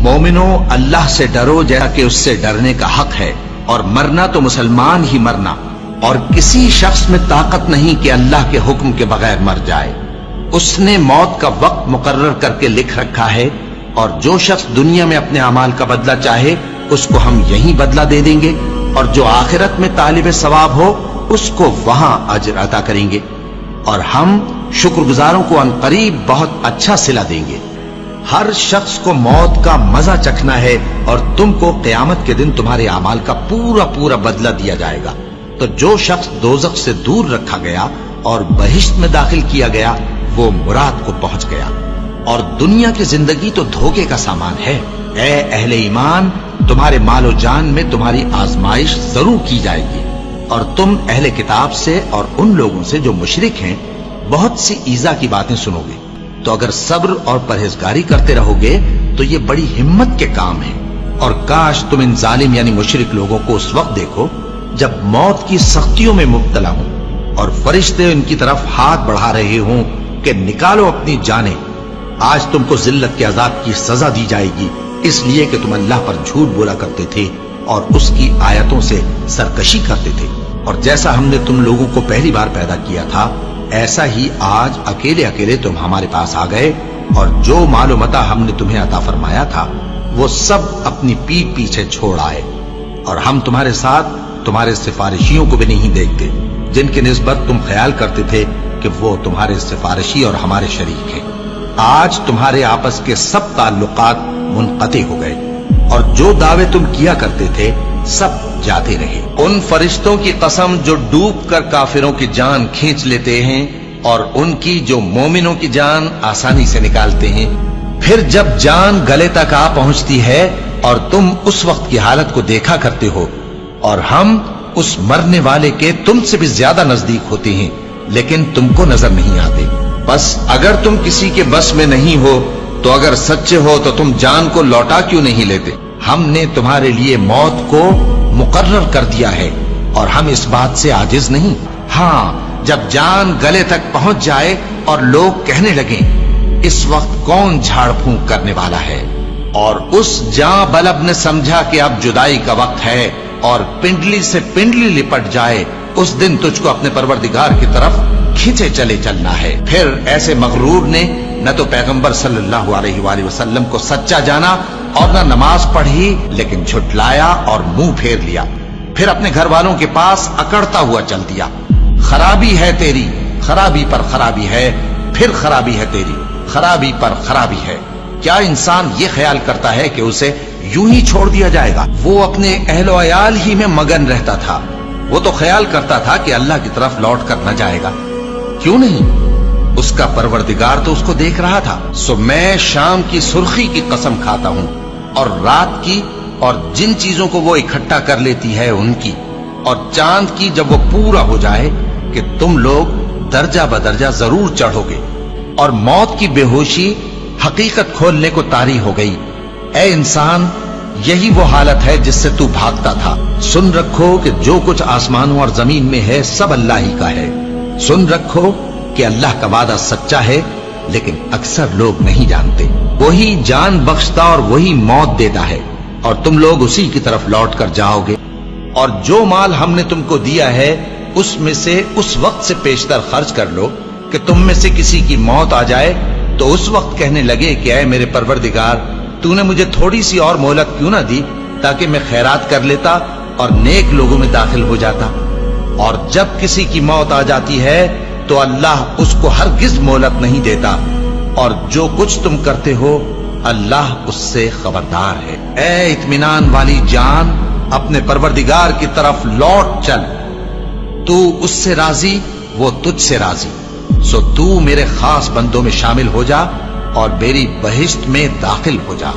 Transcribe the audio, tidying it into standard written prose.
مومنو اللہ سے ڈرو جیسا کہ اس سے ڈرنے کا حق ہے، اور مرنا تو مسلمان ہی مرنا، اور کسی شخص میں طاقت نہیں کہ اللہ کے حکم کے بغیر مر جائے۔ اس نے موت کا وقت مقرر کر کے لکھ رکھا ہے، اور جو شخص دنیا میں اپنے اعمال کا بدلہ چاہے اس کو ہم یہیں بدلہ دے دیں گے، اور جو آخرت میں طالب ثواب ہو اس کو وہاں اجر عطا کریں گے، اور ہم شکر گزاروں کو عنقریب بہت اچھا صلہ دیں گے۔ ہر شخص کو موت کا مزہ چکھنا ہے، اور تم کو قیامت کے دن تمہارے اعمال کا پورا پورا بدلہ دیا جائے گا۔ تو جو شخص دوزخ سے دور رکھا گیا اور بہشت میں داخل کیا گیا وہ مراد کو پہنچ گیا۔ اور دنیا کی زندگی تو دھوکے کا سامان ہے۔ اے اہل ایمان، تمہارے مال و جان میں تمہاری آزمائش ضرور کی جائے گی، اور تم اہل کتاب سے اور ان لوگوں سے جو مشرک ہیں بہت سی ایذا کی باتیں سنو گے۔ تو اگر صبر اور پرہیزگاری کرتے رہو گے تو یہ بڑی ہمت کے کام ہیں۔ اور کاش تم ان ظالم یعنی مشرک لوگوں کو اس وقت دیکھو جب موت کی سختیوں میں مبتلا ہوں، اور فرشتے ان کی طرف ہاتھ بڑھا رہے ہوں کہ نکالو اپنی جانیں، آج تم کو ذلت کے عذاب کی سزا دی جائے گی، اس لیے کہ تم اللہ پر جھوٹ بولا کرتے تھے اور اس کی آیتوں سے سرکشی کرتے تھے۔ اور جیسا ہم نے تم لوگوں کو پہلی بار پیدا کیا تھا ایسا ہی آج اکیلے اکیلے تم ہمارے پاس آ گئے، اور جو مال و متاع ہم نے تمہیں عطا فرمایا تھا وہ سب اپنی پیٹھ پیچھے چھوڑ آئے، اور ہم تمہارے ساتھ تمہارے سفارشیوں کو بھی نہیں دیکھتے جن کی نسبت تم خیال کرتے تھے کہ وہ تمہارے سفارشی اور ہمارے شریک ہیں۔ آج تمہارے آپس کے سب تعلقات منقطع ہو گئے، اور جو دعوے تم کیا کرتے تھے سب جاتے رہے۔ ان فرشتوں کی قسم جو ڈوب کر کافروں کی جان کھینچ لیتے ہیں، اور ان کی جو مومنوں کی جان آسانی سے نکالتے ہیں۔ پھر جب جان گلے تک آ پہنچتی ہے اور تم اس وقت کی حالت کو دیکھا کرتے ہو، اور ہم اس مرنے والے کے تم سے بھی زیادہ نزدیک ہوتے ہیں لیکن تم کو نظر نہیں آتے۔ بس اگر تم کسی کے بس میں نہیں ہو تو اگر سچے ہو تو تم جان کو لوٹا کیوں نہیں لیتے؟ ہم نے تمہارے لیے موت کو مقرر کر دیا ہے، اور ہم اس بات سے عاجز نہیں۔ ہاں، جب جان گلے تک پہنچ جائے اور لوگ کہنے لگیں اس وقت کون جھاڑ پھونک کرنے والا ہے، اور اس جاں بلب نے سمجھا کہ اب جدائی کا وقت ہے اور پنڈلی سے پنڈلی لپٹ جائے، اس دن تجھ کو اپنے پروردگار کی طرف کھینچے چلے چلنا ہے۔ پھر ایسے مغرور نے نہ تو پیغمبر صلی اللہ علیہ وآلہ وسلم کو سچا جانا اور نہ نماز پڑھی، لیکن جھٹلایا اور منہ پھیر لیا، پھر اپنے گھر والوں کے پاس اکڑتا ہوا چل دیا۔ خرابی ہے تیری، خرابی پر خرابی ہے، پھر خرابی ہے تیری، خرابی پر خرابی ہے۔ کیا انسان یہ خیال کرتا ہے کہ اسے یوں ہی چھوڑ دیا جائے گا؟ وہ اپنے اہل و عیال ہی میں مگن رہتا تھا، وہ تو خیال کرتا تھا کہ اللہ کی طرف لوٹ کر نہ جائے گا۔ کیوں نہیں؟ اس کا پروردگار تو اس کو دیکھ رہا تھا۔ سو میں شام کی سرخی کی قسم کھاتا ہوں، اور رات کی، اور جن چیزوں کو وہ اکٹھا کر لیتی ہے ان کی، اور چاند کی جب وہ پورا ہو جائے کہ تم لوگ درجہ بدرجہ ضرور چڑھو گے، اور موت کی بے ہوشی حقیقت کھولنے کو طاری ہو گئی۔ اے انسان، یہی وہ حالت ہے جس سے تو بھاگتا تھا۔ سن رکھو کہ جو کچھ آسمانوں اور زمین میں ہے سب اللہ ہی کا ہے۔ سن رکھو کہ اللہ کا وعدہ سچا ہے، لیکن اکثر لوگ نہیں جانتے۔ وہی جان بخشتا اور وہی موت دیتا ہے، اور تم لوگ اسی کی طرف لوٹ کر جاؤ گے۔ اور جو مال ہم نے تم کو دیا ہے اس میں سے اس وقت سے پیشتر خرچ کر لو کہ تم میں سے کسی کی موت آ جائے تو اس وقت کہنے لگے کہ اے میرے پروردگار، تو نے مجھے تھوڑی سی اور مہلت کیوں نہ دی تاکہ میں خیرات کر لیتا اور نیک لوگوں میں داخل ہو جاتا۔ اور جب کسی کی موت آ جاتی ہے تو اللہ اس کو ہرگز مہلت نہیں دیتا، اور جو کچھ تم کرتے ہو اللہ اس سے خبردار ہے۔ اے اطمینان والی جان، اپنے پروردگار کی طرف لوٹ چل، تو اس سے راضی، وہ تجھ سے راضی۔ سو تو میرے خاص بندوں میں شامل ہو جا اور میری بہشت میں داخل ہو جا۔